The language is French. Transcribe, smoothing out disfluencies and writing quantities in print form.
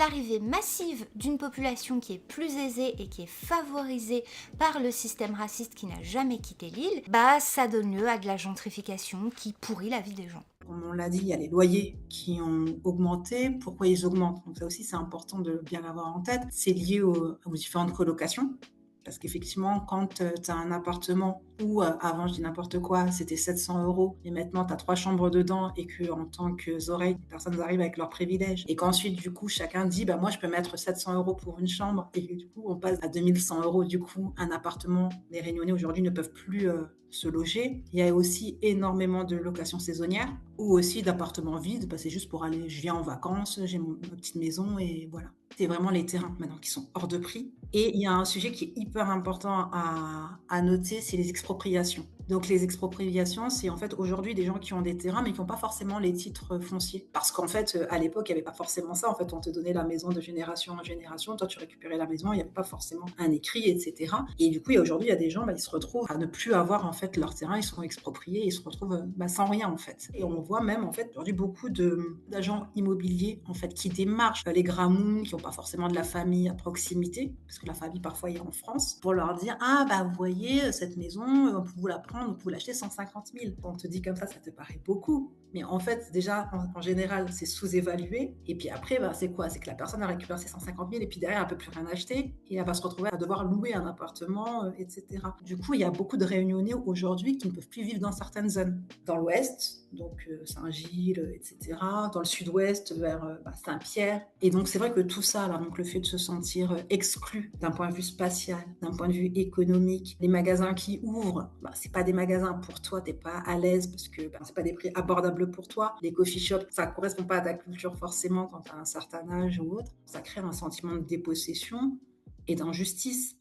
L'arrivée massive d'une population qui est plus aisée et qui est favorisée par le système raciste qui n'a jamais quitté l'île, ça donne lieu à de la gentrification qui pourrit la vie des gens. Comme on l'a dit, il y a les loyers qui ont augmenté. Pourquoi ils augmentent? Donc ça aussi, c'est important de bien l'avoir en tête. C'est lié aux différentes colocations. Parce qu'effectivement, quand tu as un appartement où, avant, je dis n'importe quoi, c'était 700 euros et maintenant tu as 3 chambres dedans et qu'en tant que oreilles, les personnes arrivent avec leurs privilèges et qu'ensuite, du coup, chacun dit: «Bah, moi, je peux mettre 700 euros pour une chambre» et que du coup, on passe à 2 100 euros. Du coup, un appartement, les Réunionnais aujourd'hui ne peuvent plus, se loger. Il y a aussi énormément de locations saisonnières ou aussi d'appartements vides. Bah, c'est juste pour aller je viens en vacances, j'ai ma petite maison et voilà. C'est vraiment les terrains maintenant qui sont hors de prix et il y a un sujet qui est hyper important à noter, c'est les expropriations. Donc les expropriations, c'est en fait aujourd'hui des gens qui ont des terrains, mais qui ont pas forcément les titres fonciers. Parce qu'en fait, à l'époque, il y avait pas forcément ça. En fait, on te donnait la maison de génération en génération. Toi, tu récupérais la maison, il y avait pas forcément un écrit et cetera. Et du coup, aujourd'hui, il y a des gens, ils se retrouvent à ne plus avoir en fait leur terrain, ils sont expropriés, ils se retrouvent, sans rien en fait. Et on voit même en fait aujourd'hui beaucoup de d'agents immobiliers en fait qui démarchent, les gramouns qui ont pas forcément de la famille à proximité, parce que la famille parfois est en France, pour leur dire: «Ah bah, vous voyez, cette maison, on peut vous la prendre, on peut vous l'acheter 150 000». On te dit comme ça te paraît beaucoup, mais en fait déjà en général, c'est sous-évalué et puis après, c'est quoi? C'est que la personne a récupéré ses 150 000 et puis derrière elle peut plus rien acheter et elle va se retrouver à devoir louer un appartement, et cetera. Du coup, il y a beaucoup de Réunionnais aujourd'hui qui ne peuvent plus vivre dans certaines zones. Dans l'ouest, donc Saint-Gilles, et cetera, dans le sud-ouest vers, Saint-Pierre et donc c'est vrai que tout ça là, donc le fait de se sentir, exclu d'un point de vue spatial, d'un point de vue économique, les magasins qui ouvrent, c'est pas des magasins pour toi, tu es pas à l'aise parce que, c'est pas des prix abordables pour toi. Les coffee shops, ça correspond pas à ta culture forcément quand tu as un certain âge ou autre. Ça crée un sentiment de dépossession et d'injustice.